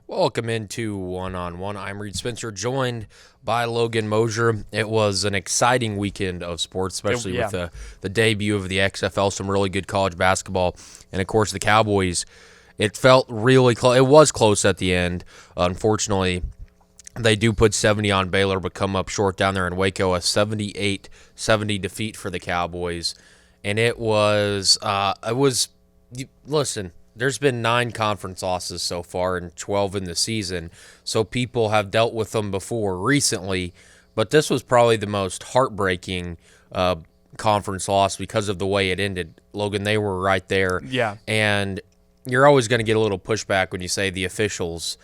Welcome into One on One. I'm Reed Spencer, joined by Logan Mosier. It was an exciting weekend of sports, especially Yeah. with the debut of the XFL, some really good college basketball, and of course the Cowboys. It felt really close. It was close at the end. Unfortunately, they do put 70 on Baylor, but come up short down there in Waco, a 78-70 defeat for the Cowboys. And listen, there's been 9 conference losses so far and 12 in the season, so people have dealt with them before recently, but this was probably the most heartbreaking conference loss because of the way it ended. Logan, they were right there, Yeah. and you're always going to get a little pushback when you say the officials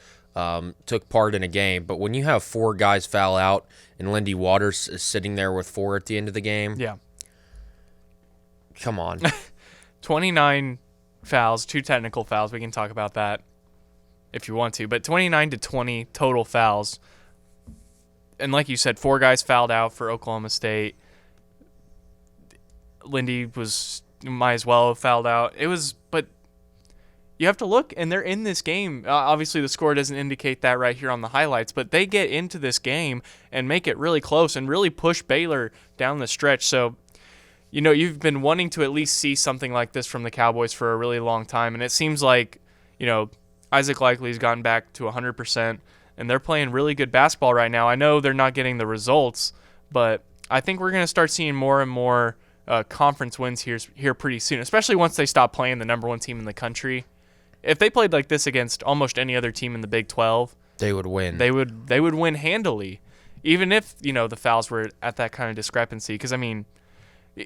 took part in a game, but when you have 4 guys foul out and Lindy Waters is sitting there with 4 at the end of the game, Yeah. come on. 29 fouls, 2 technical fouls. We can talk about that if you want to. But 29 to 20 total fouls. And like you said, 4 guys fouled out for Oklahoma State. Lindy might as well have fouled out. But you have to look, and they're in this game. Obviously, the score doesn't indicate that right here on the highlights, but they get into this game and make it really close and really push Baylor down the stretch. So, you've been wanting to at least see something like this from the Cowboys for a really long time, and it seems like, Isaac Likely's gotten back to 100%, and they're playing really good basketball right now. I know they're not getting the results, but I think we're going to start seeing more and more conference wins here pretty soon, especially once they stop playing the number 1 team in the country. If they played like this against almost any other team in the Big 12, They would win. they would win handily, even if, the fouls were at that kind of discrepancy. Because,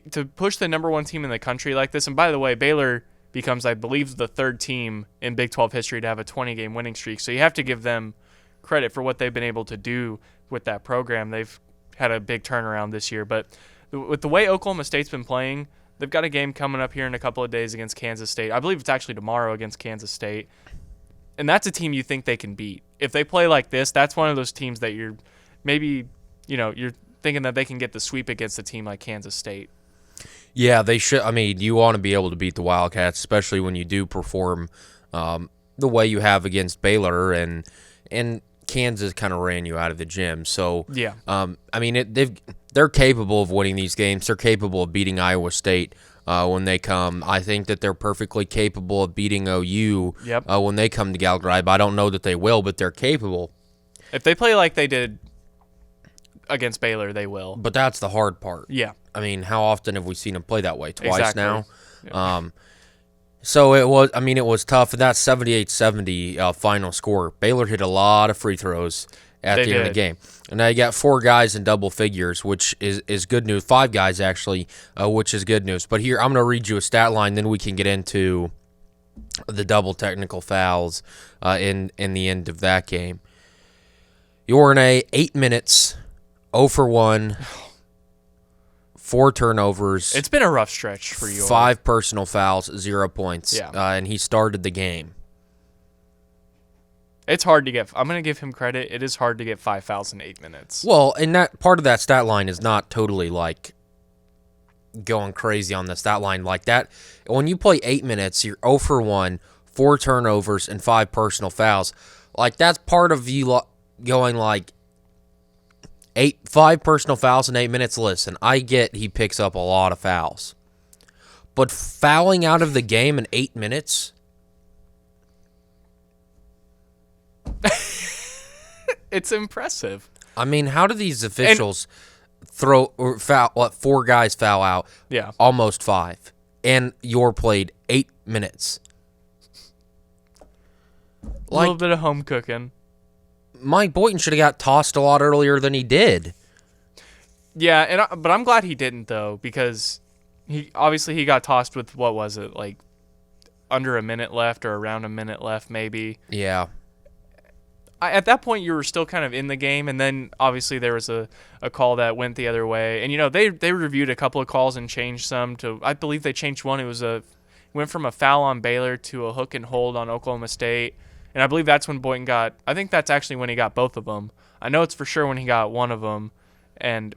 to push the number 1 team in the country like this, and by the way, Baylor becomes, I believe, the 3rd team in Big 12 history to have a 20-game winning streak. So you have to give them credit for what they've been able to do with that program. They've had a big turnaround this year. But with the way Oklahoma State's been playing, they've got a game coming up here in a couple of days against Kansas State. I believe it's actually tomorrow against Kansas State. And that's a team you think they can beat. If they play like this, that's one of those teams that you're thinking that they can get the sweep against a team like Kansas State. Yeah, they should. You want to be able to beat the Wildcats, especially when you do perform the way you have against Baylor, and Kansas kind of ran you out of the gym. So, Yeah. they're capable of winning these games. They're capable of beating Iowa State when they come. I think that they're perfectly capable of beating OU Yep. when they come to Galgary. But I don't know that they will, but they're capable. If they play like they did against Baylor, they will. But that's the hard part. Yeah. How often have we seen them play that way? Twice Exactly. now. Yeah. So it was tough. And that 78-70 final score, Baylor hit a lot of free throws at They the end of the did. game. And now you got 4 guys in double figures, which is good news. 5 guys, actually, which is good news. But here, I'm going to read you a stat line, then we can get into the double technical fouls in the end of that game. Yornay, 8 minutes, 0 for 1, 4 turnovers. It's been a rough stretch for you. 5 personal fouls, 0 points. Yeah. And he started the game. It's hard to get. I'm going to give him credit. It is hard to get 5 fouls in 8 minutes. Well, and that part of that stat line is not totally like going crazy on the stat line like that. When you play 8 minutes, you're 0 for 1, 4 turnovers, and 5 personal fouls. Like, that's part of you going like 5 personal fouls in 8 minutes. Listen, I get he picks up a lot of fouls. But fouling out of the game in 8 minutes? It's impressive. How do these officials throw or foul? 4 guys foul out? Yeah. Almost 5, and you're played 8 minutes. A little bit of home cooking. Mike Boynton should have got tossed a lot earlier than he did. Yeah, but I'm glad he didn't though, because he got tossed with, what was it, like under a minute left or around a minute left maybe. Yeah. At that point, you were still kind of in the game, and then obviously there was a call that went the other way. And they reviewed a couple of calls and changed some to. I believe they changed one. It went from a foul on Baylor to a hook and hold on Oklahoma State, and I believe that's when Boynton got. I think that's actually when he got both of them. I know it's for sure when he got one of them, and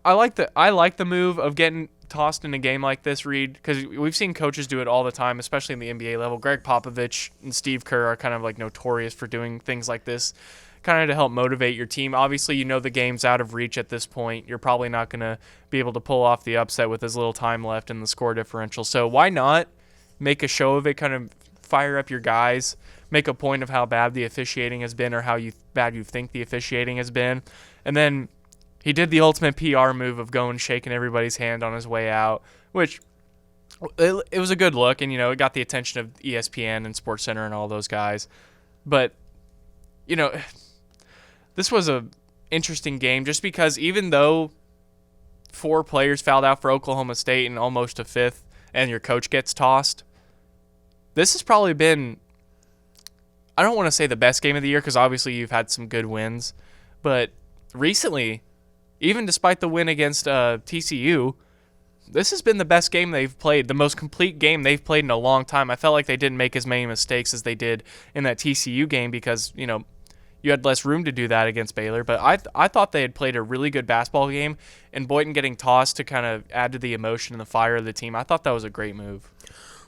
I like the move of getting tossed in a game like this, Reed, because we've seen coaches do it all the time, especially in the NBA level. Greg Popovich and Steve Kerr are kind of like notorious for doing things like this, kind of to help motivate your team. Obviously, you know the game's out of reach at this point. You're probably not going to be able to pull off the upset with as little time left in the score differential. So why not make a show of it, kind of fire up your guys, make a point of how bad the officiating has been or how bad you think the officiating has been. And then he did the ultimate PR move of going shaking everybody's hand on his way out, which it was a good look, and it got the attention of ESPN and SportsCenter and all those guys. But this was a interesting game just because even though 4 players fouled out for Oklahoma State and almost a fifth, and your coach gets tossed, this has probably been, I don't want to say the best game of the year because obviously you've had some good wins, but recently, even despite the win against TCU, this has been the best game they've played, the most complete game they've played in a long time. I felt like they didn't make as many mistakes as they did in that TCU game because, you had less room to do that against Baylor. But I thought they had played a really good basketball game, and Boynton getting tossed to kind of add to the emotion and the fire of the team, I thought that was a great move.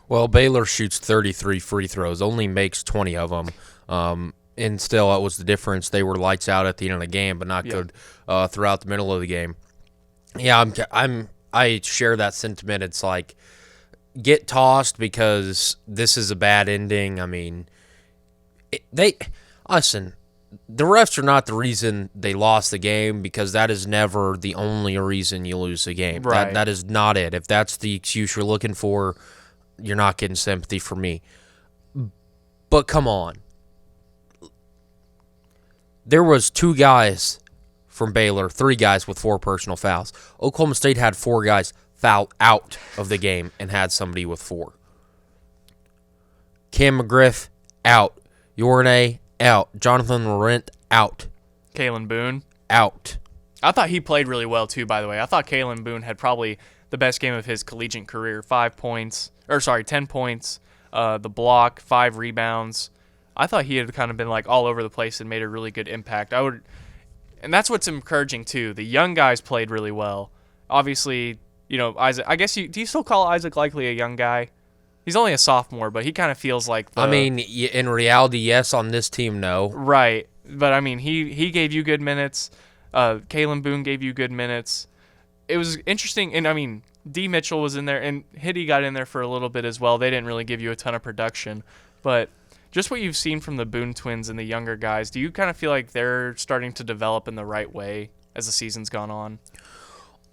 Well, Baylor shoots 33 free throws, only makes 20 of them. And still, it was the difference. They were lights out at the end of the game, but not good throughout the middle of the game. Yeah, I share that sentiment. It's like, get tossed because this is a bad ending. I mean, listen, the refs are not the reason they lost the game because that is never the only reason you lose the game. Right. That is not it. If that's the excuse you're looking for, you're not getting sympathy from me. But come on. There was 2 guys from Baylor, 3 guys with 4 personal fouls. Oklahoma State had 4 guys foul out of the game and had somebody with 4. Cam McGriff, out. Yornay, out. Jonathan Laurent, out. Kalen Boone, out. I thought he played really well too, by the way. I thought Kalen Boone had probably the best game of his collegiate career. 10 points, the block, 5 rebounds. I thought he had kind of been like all over the place and made a really good impact. And that's what's encouraging too. The young guys played really well. Obviously, Isaac. I guess do you still call Isaac Likely a young guy? He's only a sophomore, but he kind of feels like. In reality, yes. On this team, no. Right, but I mean, he gave you good minutes. Kalen Boone gave you good minutes. It was interesting, and I mean, D. Mitchell was in there, and Hitty got in there for a little bit as well. They didn't really give you a ton of production, but just what you've seen from the Boone twins and the younger guys, do you kind of feel like they're starting to develop in the right way as the season's gone on?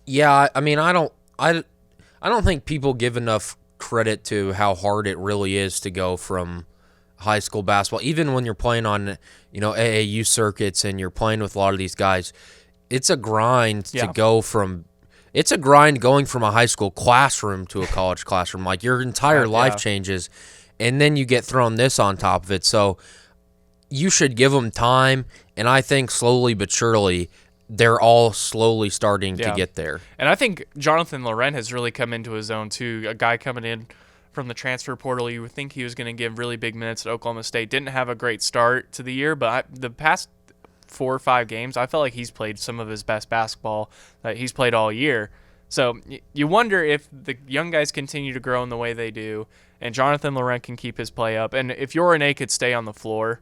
Yeah, I mean, I don't think people give enough credit to how hard it really is to go from high school basketball, even when you're playing on, AAU circuits and you're playing with a lot of these guys. It's a grind to go from. It's a grind going from a high school classroom to a college classroom. Like your entire life changes. And then you get thrown this on top of it. So you should give them time. And I think slowly but surely, they're all slowly starting to get there. And I think Jonathan Laurent has really come into his own, too. A guy coming in from the transfer portal, you would think he was going to give really big minutes at Oklahoma State. Didn't have a great start to the year, but the past 4 or 5 games, I felt like he's played some of his best basketball that he's played all year. So you wonder if the young guys continue to grow in the way they do, and Jonathan Laurent can keep his play up. And if Yorane could stay on the floor,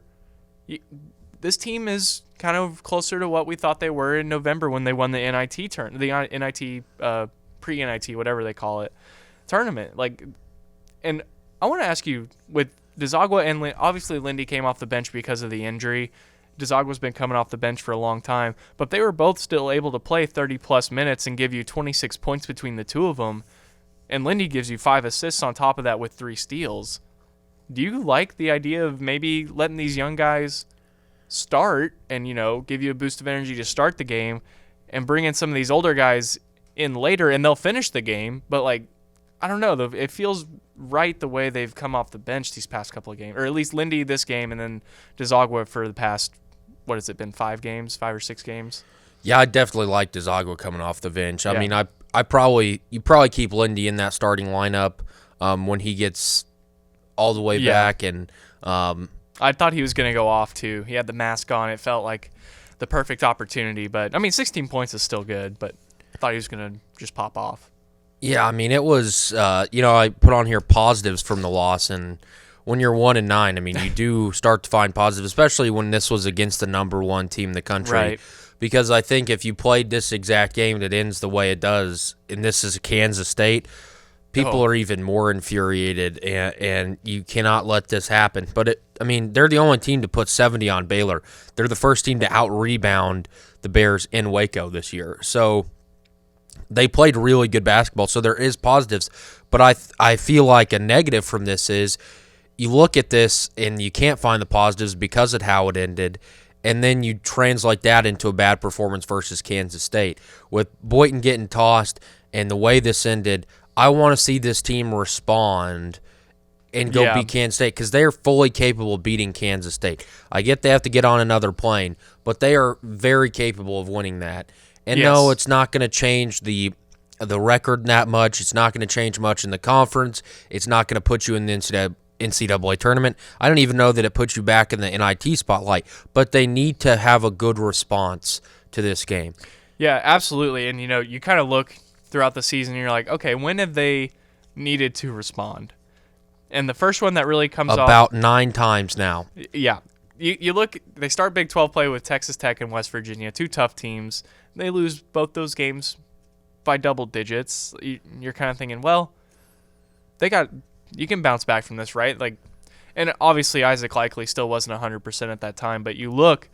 this team is kind of closer to what we thought they were in November when they won the NIT pre-NIT, whatever they call it, tournament. And I want to ask you, with Desagua and obviously Lindy came off the bench because of the injury. Desagua's been coming off the bench for a long time, but they were both still able to play 30-plus minutes and give you 26 points between the two of them. And Lindy gives you 5 assists on top of that with 3 steals. Do you like the idea of maybe letting these young guys start and, give you a boost of energy to start the game and bring in some of these older guys in later and they'll finish the game? But, I don't know. It feels right the way they've come off the bench these past couple of games. Or at least Lindy this game and then Desagua for the past, what has it been, 5 or 6 games? Yeah, I definitely like Desagua coming off the bench. I mean, you probably keep Lindy in that starting lineup when he gets all the way back. And I thought he was going to go off too. He had the mask on. It felt like the perfect opportunity. But 16 points is still good. But I thought he was going to just pop off. Yeah, I mean, it was, I put on here positives from the loss, and when you're 1-9, I mean, you do start to find positives, especially when this was against the number one team in the country. Right. Because I think if you played this exact game that ends the way it does, and this is Kansas State, people are even more infuriated, and you cannot let this happen. But, they're the only team to put 70 on Baylor. They're the first team to out-rebound the Bears in Waco this year. So they played really good basketball, so there is positives. But I feel like a negative from this is you look at this and you can't find the positives because of how it ended, and then you translate that into a bad performance versus Kansas State. With Boynton getting tossed and the way this ended, I want to see this team respond and go beat Kansas State because they are fully capable of beating Kansas State. I get they have to get on another plane, but they are very capable of winning that. And no, it's not going to change the record that much. It's not going to change much in the conference. It's not going to put you in the NCAA tournament. I don't even know that it puts you back in the NIT spotlight, but they need to have a good response to this game. Yeah, absolutely. And, you kind of look throughout the season and you're like, okay, when have they needed to respond? And the first one that really comes about 9 times now. Yeah. You look, they start Big 12 play with Texas Tech and West Virginia, 2 tough teams. They lose both those games by double digits. You're kind of thinking, well, you can bounce back from this, right? And obviously Isaac Likely still wasn't 100% at that time, but you look,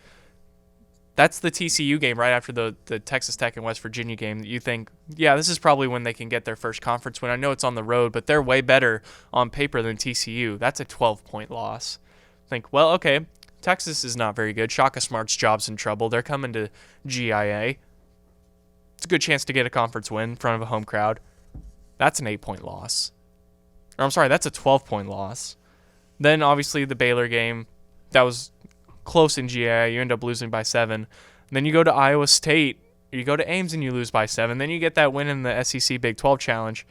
that's the TCU game right after the Texas Tech and West Virginia game that you think, yeah, this is probably when they can get their first conference win. I know it's on the road, but they're way better on paper than TCU. That's a 12-point loss. Think, well, okay, Texas is not very good. Shaka Smart's job's in trouble. They're coming to GIA. It's a good chance to get a conference win in front of a home crowd. That's an 8-point loss. Or I'm sorry, that's a 12-point loss. Then obviously the Baylor game, that was close in GIA. You end up losing by 7. And then you go to Iowa State, you go to Ames and you lose by 7. Then you get that win in the SEC Big 12 Challenge.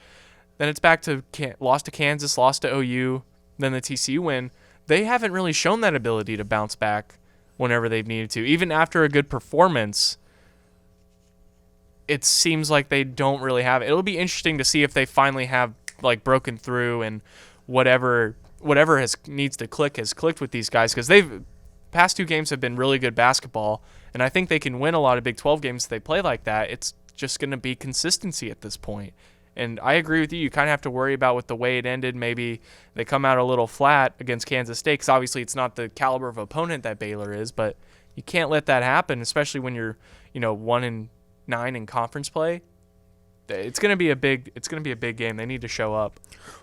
Then it's back to lost to Kansas, lost to OU, then the TCU win. They haven't really shown that ability to bounce back whenever they've needed to. Even after a good performance, it seems like they don't really have it. It'll be interesting to see if they finally have broken through and whatever needs to click has clicked with these guys, because they've past 2 games have been really good basketball, and I think they can win a lot of Big 12 games if they play like that. It's just going to be consistency at this point. And I agree with you. You kind of have to worry about with the way it ended. Maybe they come out a little flat against Kansas State, because obviously it's not the caliber of opponent that Baylor is, but you can't let that happen, especially when you're 1-9 in conference play. It's going to be a big game. They need to show up.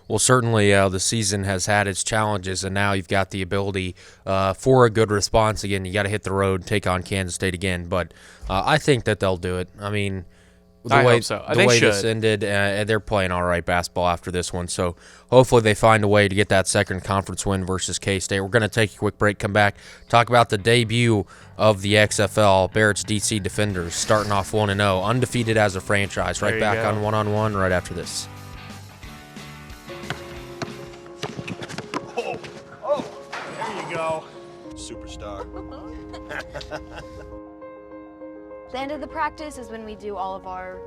Well, certainly the season has had its challenges, and now you've got the ability for a good response. Again, you got to hit the road, take on Kansas State again, but I think that they'll do it. I mean, I hope so. The way this ended, they're playing all right basketball after this one, so hopefully they find a way to get that second conference win versus K-State. We're going to take a quick break, come back, talk about the debut of the XFL, Barrett's DC Defenders, starting off 1-0, undefeated as a franchise. Right back on One-on-One right after this. Oh, there you go. Superstar. The end of the practice is when we do all of our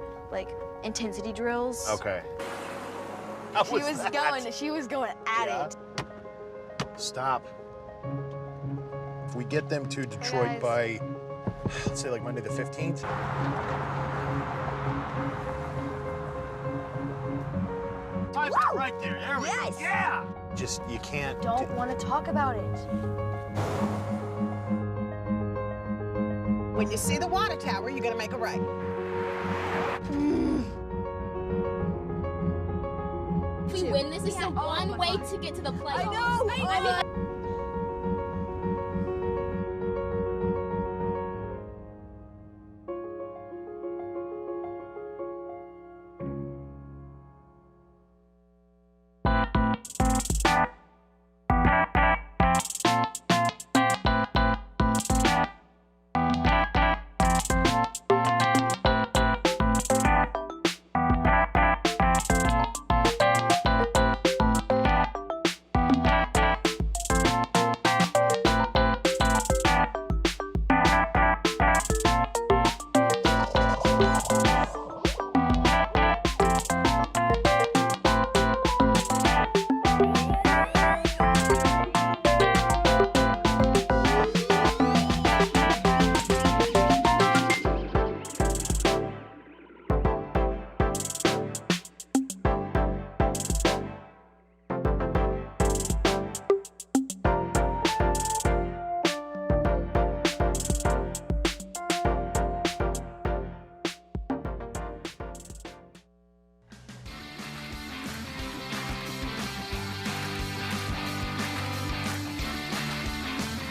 intensity drills. Okay. She was going at it. Stop. If we get them to Detroit by, let's say Monday the 15th. Time's right there. There we go. Yeah. Just, you can't. Don't want to talk about it. When you see the water tower, you're gonna make a right. If we win this, is the one way to get to the playoffs. I know.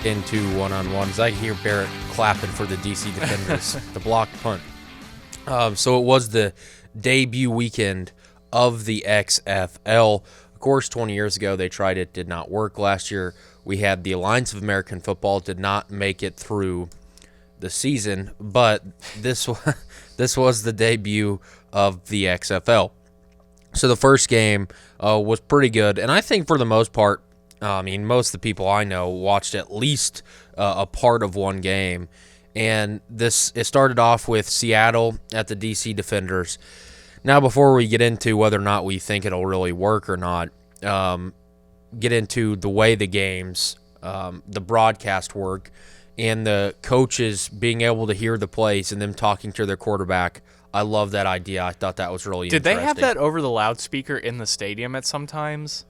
into one-on-ones. I hear Barrett clapping for the DC Defenders, the blocked punt. So it was the debut weekend of the XFL. Of course, 20 years ago they tried it, did not work. Last year we had the Alliance of American Football, did not make it through the season, but this was the debut of the XFL. So the first game was pretty good, and I think for the most part, most of the people I know watched at least a part of one game. And it started off with Seattle at the DC Defenders. Now, before we get into whether or not we think it'll really work or not, get into the way the games, the broadcast work, and the coaches being able to hear the plays and them talking to their quarterback. I love that idea. I thought that was really Did interesting. they have that over the loudspeaker in the stadium at some times?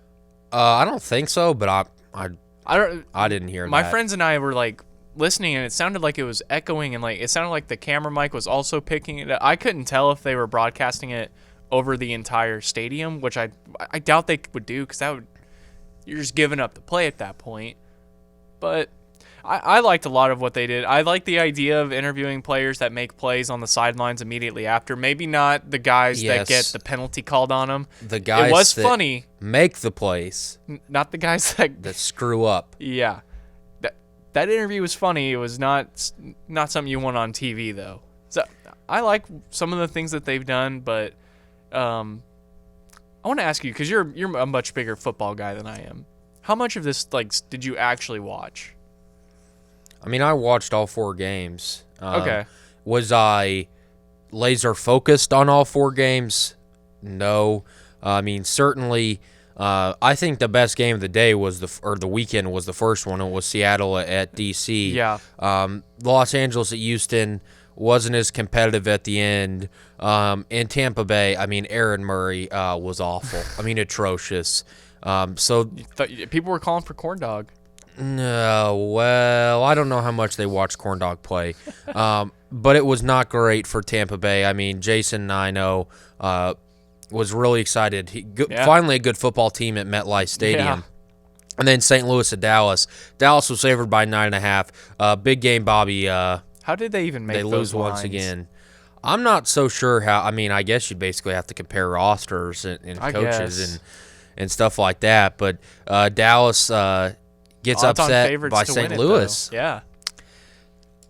I don't think so, but I didn't hear My that. friends and I were like listening, and it sounded like it was echoing, and like it sounded like the camera mic was also picking it up. I couldn't tell if they were broadcasting it over the entire stadium, which I doubt they would do, because you're just giving up the play at that point. But I liked a lot of what they did. I like the idea of interviewing players that make plays on the sidelines immediately after. Maybe not the guys that get the penalty called on them. The guys it was that funny. make the plays Not the guys that screw up. yeah. That interview was funny. It was not something you want on TV though. So I like some of the things that they've done, but I want to ask you, because you're a much bigger football guy than I am. How much of this did you actually watch? I mean, I watched all 4 games. Okay. Was I laser focused on all 4 games? No. I mean, certainly, I think the best game of the day was the weekend was the first one. It was Seattle at DC. Yeah. Los Angeles at Houston wasn't as competitive at the end. And Tampa Bay, I mean, Aaron Murray was awful. I mean, atrocious. So People were calling for corn dog. no, well, I don't know how much they watched Corn Dog play, but it was not great for Tampa Bay. I mean, Jason Nino was really excited. Finally, a good football team at MetLife Stadium. Yeah. And then St. Louis at Dallas. Dallas was favored by 9.5. Big game, Bobby. How did they even make They those lose lines? once again. I'm not so sure how. I mean, I guess you basically have to compare rosters and I coaches guess. and stuff like that. But Dallas gets Odds on upset favorites by to St. win Louis. It, though.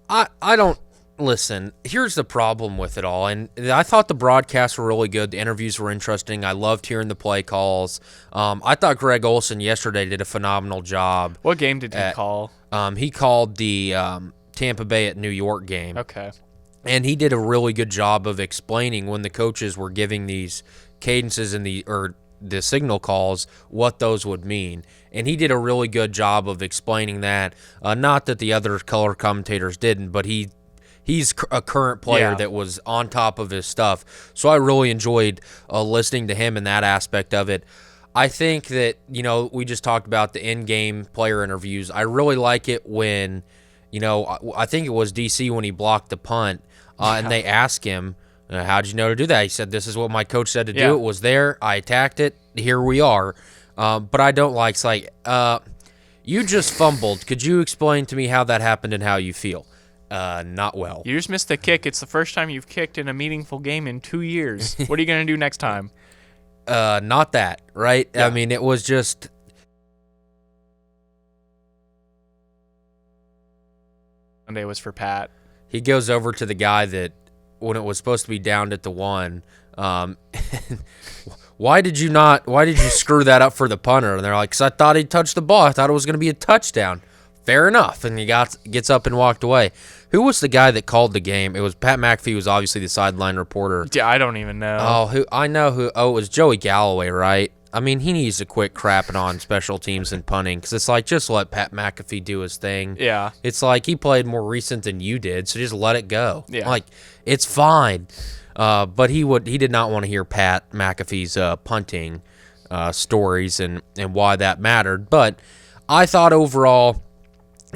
Yeah. I don't listen. Here's the problem with it all, and I thought the broadcasts were really good. The interviews were interesting. I loved hearing the play calls. I thought Greg Olson yesterday did a phenomenal job. What game did he call? He called the Tampa Bay at New York game. Okay. And he did a really good job of explaining when the coaches were giving these cadences and the signal calls, what those would mean. And he did a really good job of explaining that. Not that the other color commentators didn't, but he's a current player that was on top of his stuff. So I really enjoyed listening to him in that aspect of it. I think that, we just talked about the in-game player interviews. I really like it when, I think it was DC when he blocked the punt, and they asked him, how'd you know to do that? He said, this is what my coach said to do. It was there. I attacked it. Here we are. But I don't like, it's like, you just fumbled. Could you explain to me how that happened and how you feel? Not well. You just missed the kick. It's the first time you've kicked in a meaningful game in 2 years. What are you going to do next time? Not that, right? Yeah. I mean, it was just... Sunday was for Pat. He goes over to the guy that, when it was supposed to be downed at the 1, why did you screw that up for the punter? And they're like, because I thought he touched the ball. I thought it was going to be a touchdown. Fair enough. And he gets up and walked away. Who was the guy that called the game? It was Pat McAfee, was obviously the sideline reporter. Yeah, I don't even know. Oh, it was Joey Galloway, right? I mean, he needs to quit crapping on special teams and punting, because it's like, just let Pat McAfee do his thing. Yeah. It's like he played more recent than you did, so just let it go. Yeah. Like, it's fine. But he did not want to hear Pat McAfee's punting stories and why that mattered. But I thought overall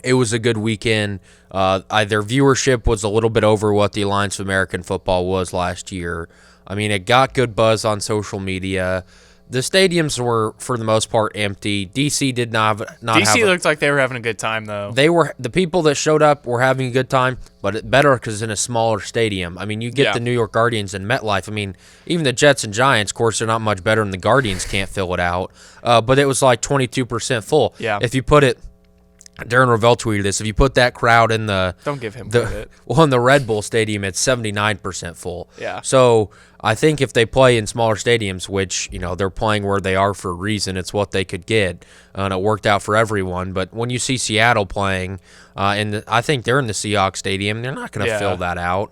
it was a good weekend. Their viewership was a little bit over what the Alliance of American Football was last year. I mean, it got good buzz on social media. the stadiums were for the most part empty. DC did not have DC looked like they were having a good time though. the people that showed up were having a good time, but it better because in a smaller stadium. I mean, you get the New York Guardians and MetLife. I mean, even the Jets and Giants, of course, they're not much better, and the Guardians can't fill it out. But it was like 22% full. Yeah. If you put it, Darren Rovell tweeted this. If you put that crowd in Don't give him credit. in the Red Bull Stadium, it's 79% full. Yeah. So I think if they play in smaller stadiums, which they're playing where they are for a reason, it's what they could get, and it worked out for everyone. But when you see Seattle playing, and I think they're in the Seahawks Stadium, they're not going to fill that out.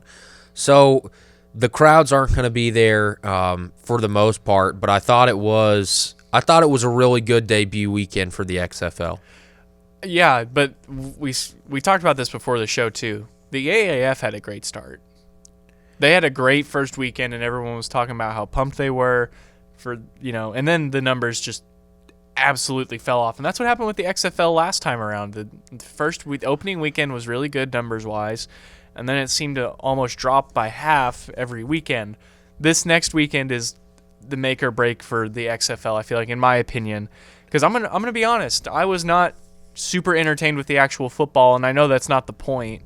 So the crowds aren't going to be there for the most part. But I thought it was a really good debut weekend for the XFL. Yeah, but we talked about this before the show too. The AAF had a great start. They had a great first weekend, and everyone was talking about how pumped they were for and then the numbers just absolutely fell off, and that's what happened with the XFL last time around. The opening weekend was really good numbers wise, and then it seemed to almost drop by half every weekend. This next weekend is the make or break for the XFL. I feel like, in my opinion, because I'm gonna be honest, I was not super entertained with the actual football, and I know that's not the point,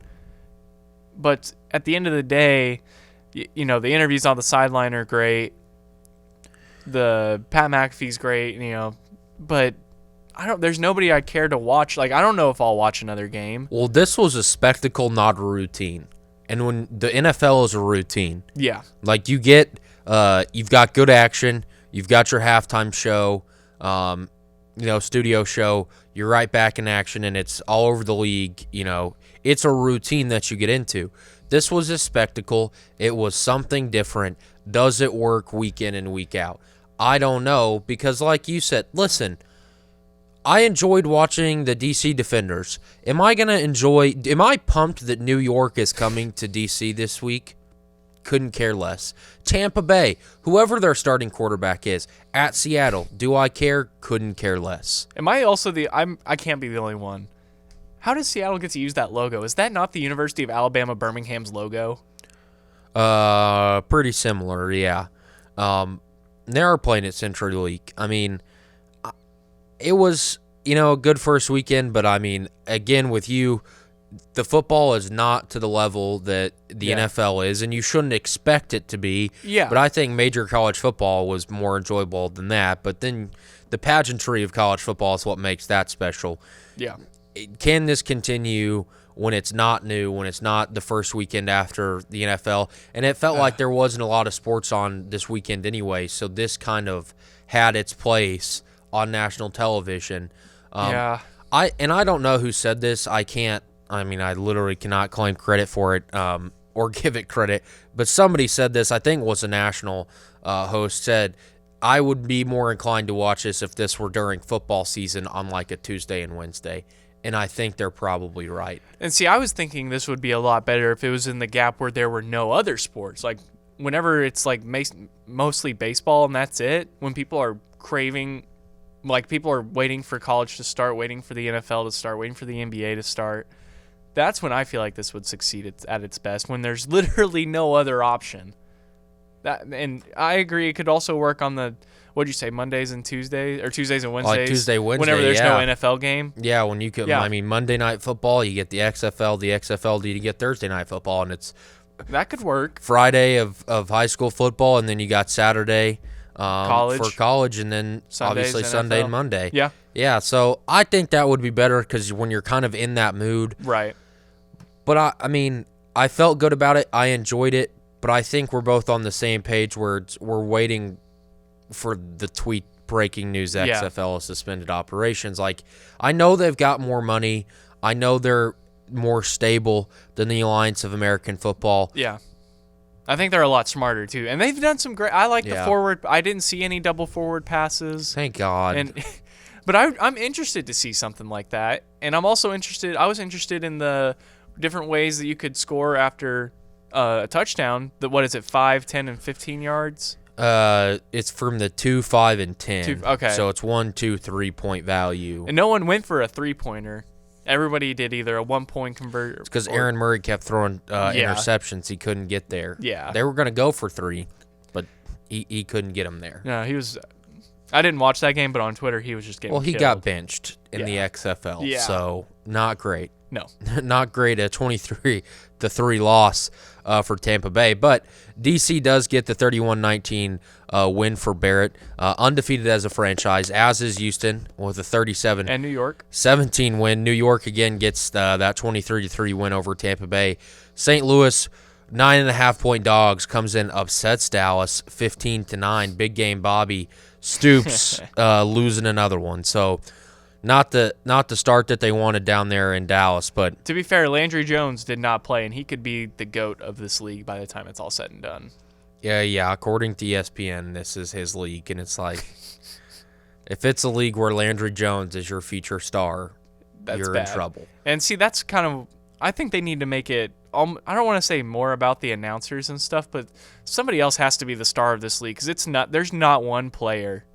but at the end of the day, the interviews on the sideline are great, the Pat McAfee's great, but there's nobody I'd care to watch. Like, I don't know if I'll watch another game. Well, this was a spectacle, not a routine, and when the NFL is a routine, like you've got good action, you've got your halftime show, studio show, you're right back in action, and it's all over the league. It's a routine that you get into. This was a spectacle. It was something different. Does it work week in and week out? I don't know, because like you said, listen, I enjoyed watching the DC Defenders. Am I pumped that New York is coming to DC this week? Couldn't care less. Tampa Bay, whoever their starting quarterback is, at Seattle, do I care? Couldn't care less. Am I also I can't be the only one. How does Seattle get to use that logo? Is that not the University of Alabama Birmingham's logo? Pretty similar, yeah. They are playing at Central League. I mean, it was, a good first weekend, but I mean, again, with you, the football is not to the level that the NFL is, and you shouldn't expect it to be. Yeah. But I think major college football was more enjoyable than that. But then the pageantry of college football is what makes that special. Yeah. Can this continue when it's not new, when it's not the first weekend after the NFL? And it felt like there wasn't a lot of sports on this weekend anyway, so this kind of had its place on national television. I don't know who said this. I literally cannot claim credit for it or give it credit. But somebody said this, I think it was a national host, said, I would be more inclined to watch this if this were during football season on like a Tuesday and Wednesday. And I think they're probably right. And see, I was thinking this would be a lot better if it was in the gap where there were no other sports. Like, whenever it's like mostly baseball and that's it, when people are craving, like people are waiting for college to start, waiting for the NFL to start, waiting for the NBA to start, that's when I feel like this would succeed at its best, when there's literally no other option. And I agree, it could also work on the, what'd you say, Mondays and Tuesdays, or Tuesdays and Wednesdays? Like Tuesday, Wednesday, whenever there's no NFL game. Yeah, when you could, Monday Night Football, you get the XFL, you get Thursday Night Football, and it's that could work. Friday of high school football, and then you got Saturday for college, and then Sundays, obviously NFL. Sunday and Monday. Yeah. Yeah, so I think that would be better because when you're kind of in that mood. Right. But I felt good about it. I enjoyed it, but I think we're both on the same page where we're waiting for the tweet breaking news that XFL has suspended operations. Like, I know they've got more money. I know they're more stable than the Alliance of American Football. Yeah. I think they're a lot smarter too. And they've done some great, I like the forward, I didn't see any double forward passes. Thank God. But I'm interested to see something like that. And I was interested in the different ways that you could score after a touchdown. What is it, 5, 10, and 15 yards? It's from the 2, 5, and 10. Okay. So it's 1, 2, 3 point value. And no one went for a 3-pointer. Everybody did either a 1-point convert. It's because Aaron Murray kept throwing interceptions. He couldn't get there. Yeah. They were going to go for 3, but he couldn't get them there. No, he was. I didn't watch that game, but on Twitter he was just getting Well, he killed. got benched in the Yeah. XFL, Yeah. so not great. No. Not great. A 23-3 loss for Tampa Bay, but DC does get the 31-19 win for Barrett, undefeated as a franchise, as is Houston with a 37 And New York. 17 win. New York again gets that 23-3 win over Tampa Bay. St. Louis, 9.5-point dogs, comes in, upsets Dallas 15-9. Big game Bobby Stoops losing another one. So not the start that they wanted down there in Dallas, but To be fair, Landry Jones did not play, and he could be the GOAT of this league by the time it's all said and done. yeah. According to ESPN, this is his league, and it's like if it's a league where Landry Jones is your feature star, That's you're bad. in trouble. And see, that's kind of, I think they need to make it, I don't want to say more about the announcers and stuff, but somebody else has to be the star of this league, because there's not one player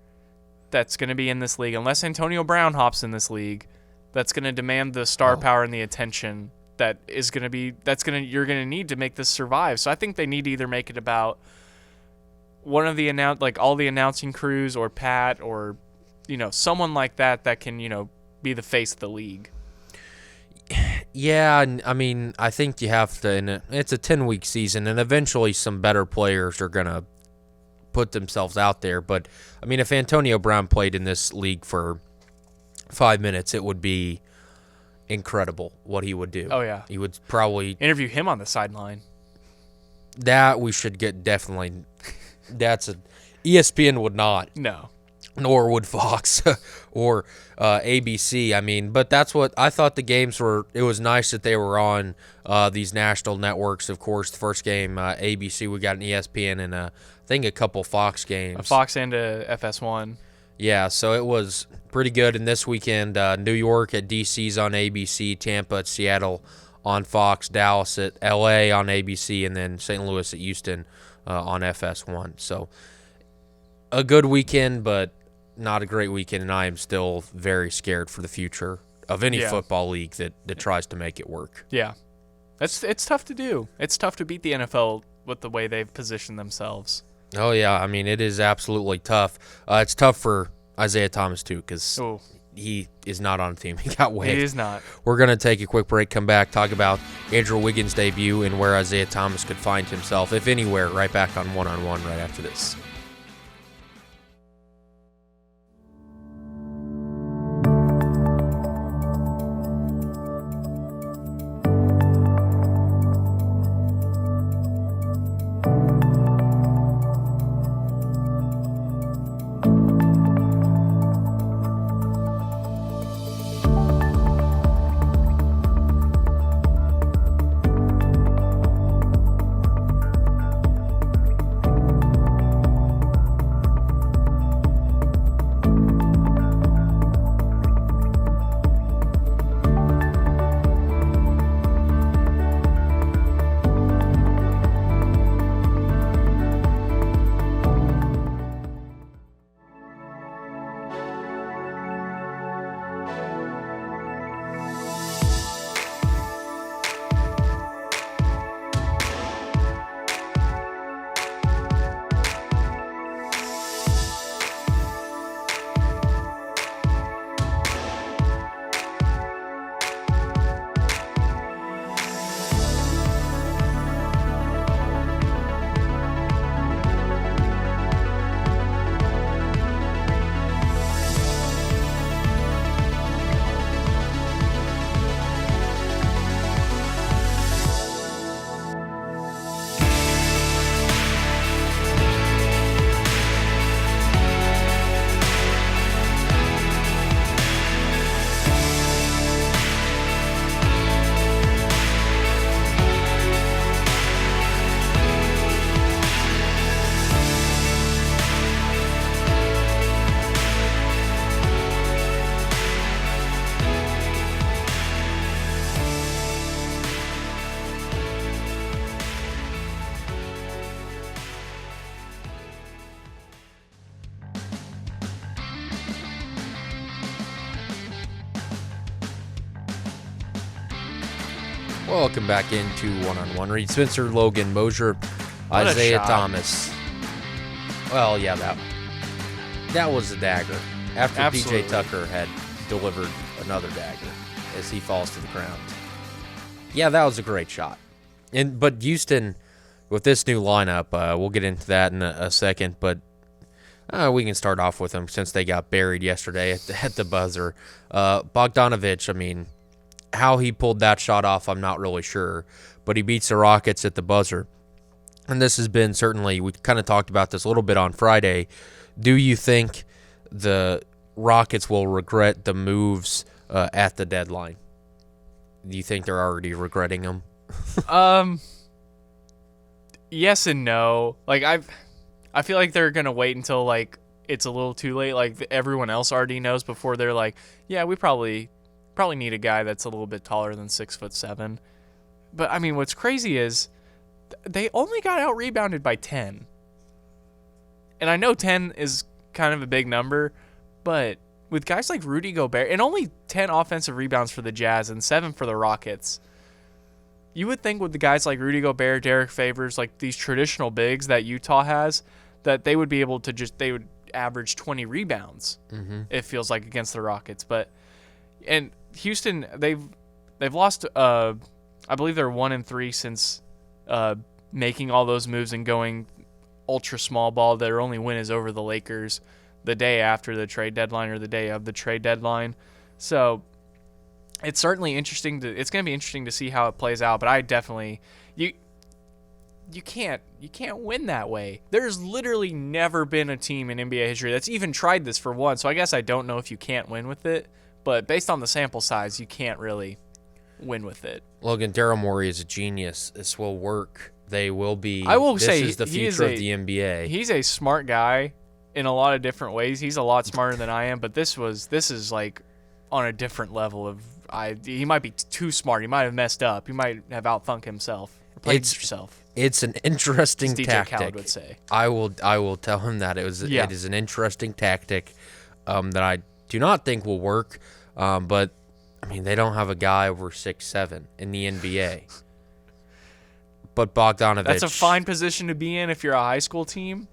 that's going to be in this league, unless Antonio Brown hops in this league, that's going to demand the star power and the attention you're going to need to make this survive. So I think they need to either make it about one of the all the announcing crews, or Pat, or someone like that can be the face of the league. Yeah, I mean, I think you have to, and it's a 10-week season, and eventually some better players are going to put themselves out there. But, I mean, if Antonio Brown played in this league for 5 minutes, it would be incredible what he would do. Oh, yeah. He would probably, Interview him on the sideline. that we should get definitely, ESPN would not. No. Nor would Fox or ABC. I mean, but that's what I thought the games were. It was nice that they were on these national networks. Of course, the first game, ABC, we got an ESPN, and I think a couple Fox games. A Fox and a FS1. Yeah, so it was pretty good. And this weekend, New York at DC's on ABC, Tampa at Seattle on Fox, Dallas at LA on ABC, and then St. Louis at Houston on FS1. So a good weekend, but not a great weekend, and I am still very scared for the future of any football league that tries to make it work. Yeah. It's tough to do. It's tough to beat the NFL with the way they've positioned themselves. Oh, yeah. I mean, it is absolutely tough. It's tough for Isaiah Thomas, too, because he is not on the team. He got waived. He is not. We're going to take a quick break, come back, talk about Andrew Wiggins' debut and where Isaiah Thomas could find himself, if anywhere, right back on One-on-One right after this. Welcome back into One-on-One. Reed Spencer, Logan Mosier, What a Isaiah shot. Thomas. Well, yeah, that. That was a dagger. After Absolutely. PJ Tucker had delivered another dagger as he falls to the ground. Yeah, that was a great shot. But Houston, with this new lineup, we'll get into that in a second, but we can start off with them since they got buried yesterday at the buzzer. Bogdanovich, I mean, how he pulled that shot off, I'm not really sure, but he beats the Rockets at the buzzer. And this has been certainly, we kind of talked about this a little bit on Friday. Do you think the Rockets will regret the moves at the deadline? Do you think they're already regretting them? Yes and no. Like I feel like they're gonna wait until like it's a little too late. Like everyone else already knows before they're like, yeah, we probably need a guy that's a little bit taller than 6'7". But I mean, what's crazy is they only got out rebounded by 10. And I know 10 is kind of a big number, but with guys like Rudy Gobert, and only 10 offensive rebounds for the Jazz and 7 for the Rockets, you would think with the guys like Rudy Gobert, Derek Favors, like these traditional bigs that Utah has, that they would be able to they would average 20 rebounds, it feels like, against the Rockets. And Houston, they've lost, I believe they're 1-3 since making all those moves and going ultra small ball. Their only win is over the Lakers the day after the trade deadline or the day of the trade deadline. So it's certainly interesting it's going to be interesting to see how it plays out, but I definitely you can't win that way. There's literally never been a team in NBA history that's even tried this for one. So I guess I don't know if you can't win with it, but based on the sample size, you can't really win with it. Logan, Daryl Morey is a genius. This will work. They will be. I will this say is the future of the NBA. He's a smart guy in a lot of different ways. He's a lot smarter than I am, but this is like on a different level of he might be too smart. He might have messed up. He might have outthunk himself. Or played himself. It's an interesting as DJ tactic. Khaled would say. I will tell him that it is an interesting tactic that I do not think will work. But I mean, they don't have a guy over 6'7" in the NBA. But Bogdanovich, That's a fine position to be in if you're a high school team.